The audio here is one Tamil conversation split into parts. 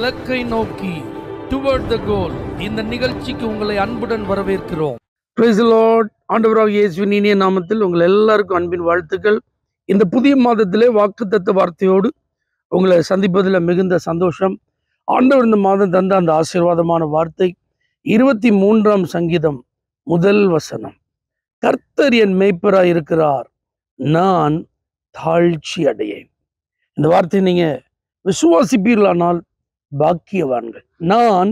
இலக்கை நோக்கி டுவர்ட் த கோல். இந்த நிகழ்ச்சிக்கு உங்களை அன்புடன் வரவேற்கிறோம். Praise the Lord. ஆண்டவராகிய இயேசுவின் இனிய நாமத்தில் உங்கள் எல்லாருக்கும் அன்பின் வாழ்த்துக்கள். இந்த புதிய மாதத்திலே வாக்குத்தத்த வார்த்தையோடு உங்களை சந்திப்பதில் மிகுந்த சந்தோஷம். ஆண்டவர் இந்த மாதம் தந்த அந்த ஆசீர்வாதமான வார்த்தை 23ஆம் சங்கீதம் முதல் வசனம். கர்த்தர் என் மேய்ப்பராய் இருக்கிறார், நான் தாழ்ச்சி அடையேன். இந்த வார்த்தையை நீங்க விசுவாசிப்பீர்களானால் பாக்கியவான்கள். நான்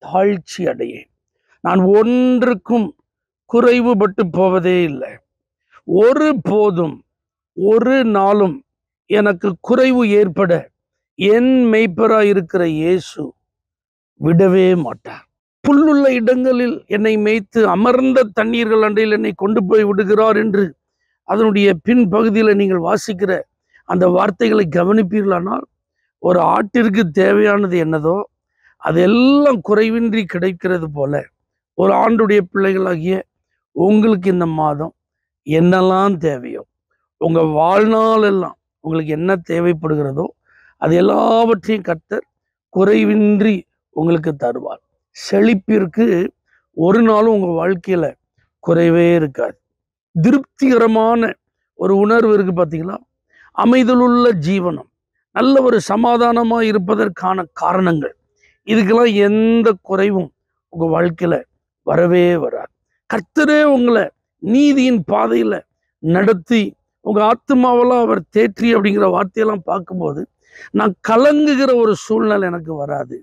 தாழ்ச்சி அடையேன். நான் ஒன்றுக்கும் குறைவுபட்டு போவதே இல்லை. ஒரு போதும் ஒரு நாளும் எனக்கு குறைவு ஏற்பட என் மேய்ப்பராய் இருக்கிற இயேசு விடவே மாட்டார். புல்லுள்ள இடங்களில் என்னை மேய்த்து அமர்ந்த தண்ணீர்கள் அண்டையில் என்னை கொண்டு போய் விடுகிறார் என்று அதனுடைய பின்பகுதியில் நீங்கள் வாசிக்கிற அந்த வார்த்தைகளை கவனிப்பீர்களானால், ஒரு ஆட்டிற்கு தேவையானது என்னதோ அதெல்லாம் குறைவின்றி கிடைக்கிறது போல ஒரு ஆண்டுடைய பிள்ளைகளாகிய உங்களுக்கு இந்த மாதம் என்னெல்லாம் தேவையோ, உங்க வாழ்நாள் எல்லாம் உங்களுக்கு என்ன தேவைப்படுகிறதோ அது எல்லாவற்றையும் கர்த்தர் குறைவின்றி உங்களுக்கு தருவார். செழிப்பிற்கு ஒரு நாளும் உங்க வாழ்க்கையில குறைவே இருக்காது. திருப்திகரமான ஒரு உணர்வு இருக்கு பார்த்தீங்களா? அமைதலுள்ள ஜீவனம், நல்ல ஒரு சமாதானமாக இருப்பதற்கான காரணங்கள், இதுக்கெல்லாம் எந்த குறைவும் உங்க வாழ்க்கையில வரவே வராது. கர்த்தரே உங்களை நீதியின் பாதையில நடத்தி உங்க ஆத்மாவெல்லாம் அவர் தேற்றி அப்படிங்கிற வார்த்தையெல்லாம் பார்க்கும்போது நான் கலங்குகிற ஒரு சூழ்நிலை எனக்கு வராது.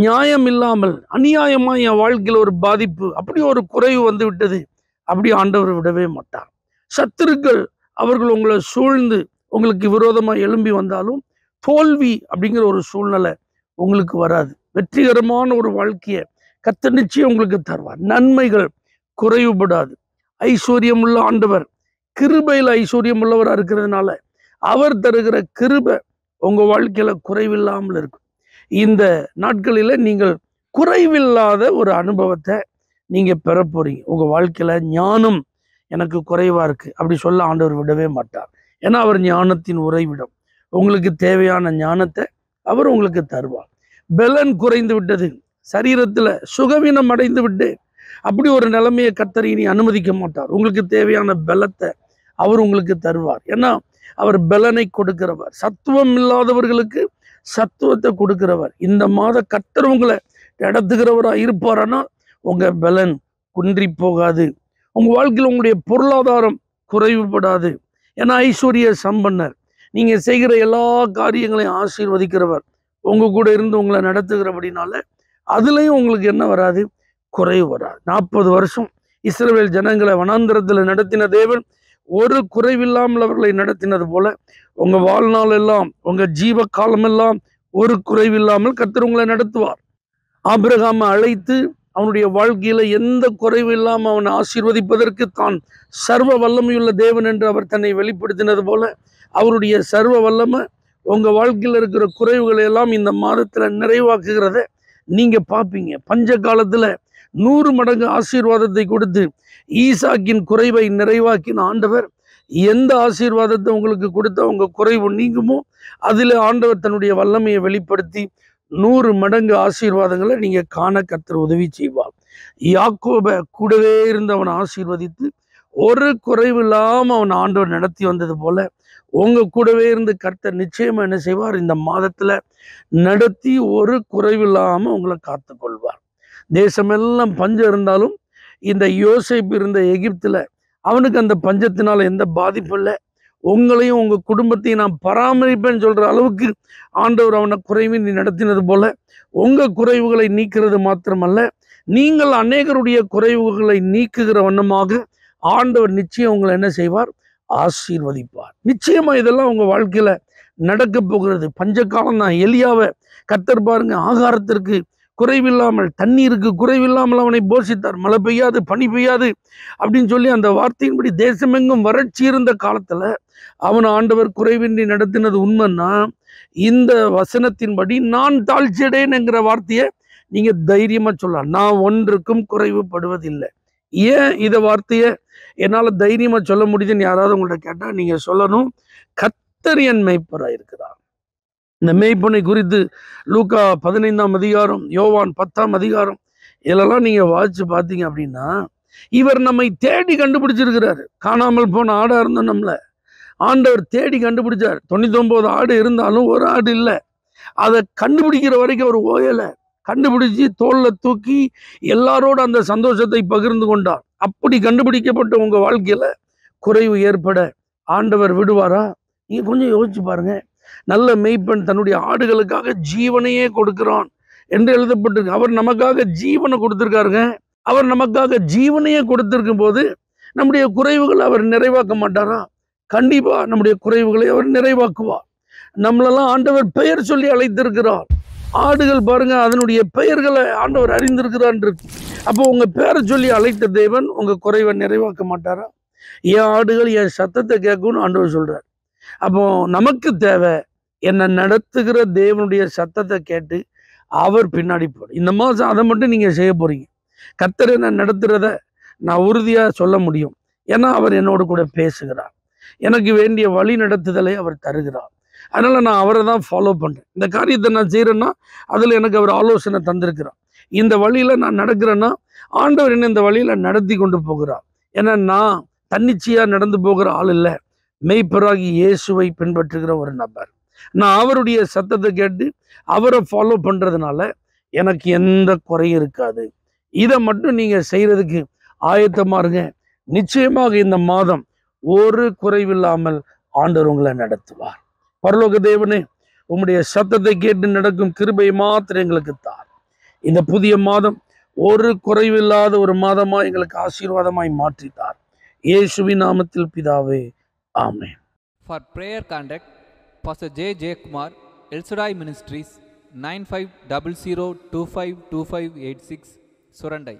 நியாயம் இல்லாமல் அநியாயமா என் வாழ்க்கையில ஒரு பாதிப்பு, அப்படி ஒரு குறைவு வந்து விட்டது, அப்படி ஆண்டவர் விடவே மாட்டார். சத்துருக்கள் அவர்கள் உங்களை சூழ்ந்து உங்களுக்கு விரோதமாக எழும்பி வந்தாலும் தோல்வி அப்படிங்கிற ஒரு சூழ்நிலை உங்களுக்கு வராது. வெற்றிகரமான ஒரு வாழ்க்கையை கர்த்தர் நிச்சயம் உங்களுக்கு தருவார். நன்மைகள் குறைவுபடாது. ஐஸ்வர்யம் உள்ள ஆண்டவர் கிருபையில் ஐஸ்வர்யம் உள்ளவராக இருக்கிறதுனால அவர் தருகிற கிருபை உங்க வாழ்க்கையில குறைவில்லாமல் இருக்கும். இந்த நாட்களில நீங்கள் குறைவில்லாத ஒரு அனுபவத்தை நீங்க பெற போறீங்க. உங்க வாழ்க்கையில ஞானம் எனக்கு குறைவா இருக்கு அப்படி சொல்ல ஆண்டவர் விடவே மாட்டார். ஏன்னா அவர் ஞானத்தின் உறைவிடம். உங்களுக்கு தேவையான ஞானத்தை அவர் உங்களுக்கு தருவார். பலன் குறைந்து விட்டது, சரீரத்துல சுகவீனம் அடைந்து விட்டு, அப்படி ஒரு நிலைமையை கர்த்தர் இனி அனுமதிக்க மாட்டார். உங்களுக்கு தேவையான பலத்தை அவர் உங்களுக்கு தருவார். ஏன்னா அவர் பலனை கொடுக்கிறவர், சத்துவம் இல்லாதவர்களுக்கு சத்துவத்தை கொடுக்கிறவர். இந்த மாத கர்த்தர் உங்களை நடத்துகிறவரா இருப்பாரானால் உங்க பலன் குன்றி போகாது. உங்க வாழ்க்கையில் உங்களுடைய பொருளாதாரம் குறைவுபடாது. ஏன்னா ஐஸ்வர்ய சம்பன்னர், நீங்க செய்கிற எல்லா காரியங்களையும் ஆசீர்வதிக்கிறவர், உங்க கூட இருந்து உங்களை நடத்துகிறபடினால அதுலயும் உங்களுக்கு என்ன வராது, குறைவு வராது. 40 வருஷம் இஸ்ரவேல் ஜனங்களை வனாந்திரத்துல நடத்தின தேவன் ஒரு குறைவில்லாமல் அவர்களை நடத்தினது போல உங்க வாழ்நாள் எல்லாம், உங்க ஜீவ காலம் எல்லாம் ஒரு குறைவில்லாமல் கர்த்தர் உங்களை நடத்துவார். ஆபிரகாமை அழைத்து அவனுடைய வாழ்க்கையில எந்த குறைவு இல்லாமல் அவனை ஆசீர்வதிப்பதற்கு தான் சர்வ வல்லமையுள்ள தேவன் என்று அவர் தன்னை வெளிப்படுத்தினது போல அவருடைய சர்வ வல்லமை உங்க வாழ்க்கையில் இருக்கிற குறைவுகளை எல்லாம் இந்த மாதத்துல நிறைவாக்குகிறத நீங்க பார்ப்பீங்க. பஞ்ச காலத்துல 100 மடங்கு ஆசீர்வாதத்தை கொடுத்து ஈசாக்கின் குறைவை நிறைவாக்கின ஆண்டவர் எந்த ஆசீர்வாதத்தை உங்களுக்கு கொடுத்த உங்க குறைவு நீங்குமோ அதில் ஆண்டவர் தன்னுடைய வல்லமையை வெளிப்படுத்தி 100 மடங்கு ஆசீர்வாதங்களை நீங்க காண கர்த்தர் உதவி செய்வார். யாக்கோபை கூடவே இருந்து அவனை ஆசீர்வதித்து ஒரு குறைவு இல்லாம அவன் ஆண்டவர் நடத்தி வந்தது போல உங்க கூடவே இருந்து கர்த்தர் நிச்சயமா என்ன செய்வார், இந்த மாதத்துல நடத்தி ஒரு குறைவு இல்லாம உங்களை காத்து கொள்வார். தேசமெல்லாம் பஞ்சம் இருந்தாலும் இந்த யோசேப்பு இருந்த எகிப்துல அவனுக்கு அந்த பஞ்சத்தினால எந்த பாதிப்பும் இல்லை. உங்களையும் உங்க குடும்பத்தையும் நான் பராமரிப்பேன்னு சொல்ற அளவுக்கு ஆண்டவர் அவனை குறைவின்றி நடத்தினது போல உங்க குறைவுகளை நீக்கிறது மாத்திரமல்ல, நீங்கள் அநேகருடைய குறைவுகளை நீக்குகிற வண்ணமாக ஆண்டவர் நிச்சயம் உங்களை என்ன செய்வார், ஆசீர்வதிப்பார். நிச்சயமா இதெல்லாம் உங்க வாழ்க்கையில நடக்க போகிறது. பஞ்சகாலம் தான். எலியாவை கர்த்தர் பாருங்க, ஆகாரத்திற்கு குறைவில்லாமல், தண்ணீருக்கு குறைவில்லாமல் அவனை போஷித்தார். மழை பெய்யாது, பனி பெய்யாது அப்படின்னு சொல்லி அந்த வார்த்தையின்படி தேசமெங்கும் வறட்சி இருந்த காலத்துல அவன் ஆண்டவர் குறைவின்றி நடத்தினது உண்மைன்னா, இந்த வசனத்தின்படி நான் தாழ்ச்சியடையேன் என்கிற வார்த்தையை நீங்க தைரியமா சொல்லலாம். நான் ஒன்றுக்கும் குறைவுபடுவதில்லை. ஏன் இந்த வார்த்தையை என்னால தைரியமா சொல்ல முடியுதுன்னு யாராவது உங்கள்ட்ட கேட்டா நீங்க சொல்லணும், கர்த்தர் என் மேய்ப்பராய் இருக்கிறார். இந்த மேய்ப்பனை குறித்து லூக்கா 15ஆம் அதிகாரம், யோவான் 10ஆம் அதிகாரம் இதெல்லாம் நீங்க வாசிச்சு பார்த்தீங்க அப்படின்னா, இவர் நம்மை தேடி கண்டுபிடிச்சிருக்கிறாரு. காணாமல் போன ஆடா இருந்தோம் நம்மள ஆண்டவர் தேடி கண்டுபிடிச்சார். 99 ஆடு இருந்தாலும் ஒரு ஆடு இல்லை. அதை கண்டுபிடிக்கிற வரைக்கும் அவர் ஓயலை. கண்டுபிடிச்சு தோல்ல தூக்கி எல்லாரோட அந்த சந்தோஷத்தை பகிர்ந்து கொண்டார். அப்படி கண்டுபிடிக்கப்பட்ட உங்க வாழ்க்கையில குறைவு ஏற்பட ஆண்டவர் விடுவாரா? நீங்க கொஞ்சம் யோசிச்சு பாருங்க. நல்ல மெய்ப்பெண் தன்னுடைய ஆடுகளுக்காக ஜீவனையே கொடுக்கிறான் என்று எழுதப்பட்டிருக்கு. அவர் நமக்காக ஜீவனை கொடுத்திருக்காருங்க. அவர் நமக்காக ஜீவனையே கொடுத்திருக்கும் போது நம்முடைய குறைவுகளை அவர் நிறைவாக்க மாட்டாரா? கண்டிப்பா நம்முடைய குறைவுகளை அவர் நிறைவாக்குவார். நம்மளெல்லாம் ஆண்டவர் பெயர் சொல்லி அழைத்திருக்கிறார். ஆடுகள் பாருங்க, அதனுடைய பெயர்களை ஆண்டவர் அறிந்திருக்கிறான். அப்போ உங்க பேரை சொல்லி அழைத்த தேவன் உங்க குறைவை நிறைவாக்க மாட்டாரா? என் ஆடுகள் என் சத்தத்தை கேட்கும்னு ஆண்டவர் சொல்றார். அப்போ நமக்கு தேவை என்னை நடத்துகிற தேவனுடைய சத்தத்தை கேட்டு அவர் பின்னாடி போடு. இந்த மாதம் அதை மட்டும் நீங்க செய்ய போறீங்க. கர்த்தர் என்ன நடத்துறத நான் உறுதியா சொல்ல முடியும். ஏன்னா அவர் என்னோடு கூட பேசுகிறார். எனக்கு வேண்டிய வழி நடத்துதலை அவர் தருகிறார். அதனால நான் அவரை தான் ஃபாலோ பண்றேன். இந்த காரியத்தை நான் செய்யறேன்னா அதுல எனக்கு அவர் ஆலோசனை தந்திருக்கிறார். இந்த வழியில நான் நடக்கிறேன்னா ஆண்டவர் என்ன இந்த வழியில நடத்தி கொண்டு போகிறார். ஏன்னா நான் தன்னிச்சையா நடந்து போகிற ஆள் இல்லை. மெய்ப்பராகி இயேசுவை பின்பற்றுகிற ஒரு நபர். நான் அவருடைய சத்தத்தை கேட்டு அவரை ஃபாலோ பண்றதுனால எனக்கு எந்த குறையும் இருக்காது. இதை மட்டும் நீங்க செய்யறதுக்கு ஆயத்தமா இருங்க. நிச்சயமாக இந்த மாதம் ஒரு குறைவில்லாமல் ஆண்டவர் உங்களை நடத்துவார். பரலோக தேவனே, உம்முடைய சத்தத்தை கேட்டு நடக்கும் கிருபை மாத்திரம் எங்களுக்கு தார். இந்த புதிய மாதம் ஒரு குறைவில்லாத ஒரு மாதமா எங்களுக்கு ஆசீர்வாதமாய் மாற்றித்தார். இயேசுவின் நாமத்தில் பிதாவே, ஆமென். For prayer contact, Pastor J. J. Kumar, El Shaddai Ministries, 9500252586, Surandai.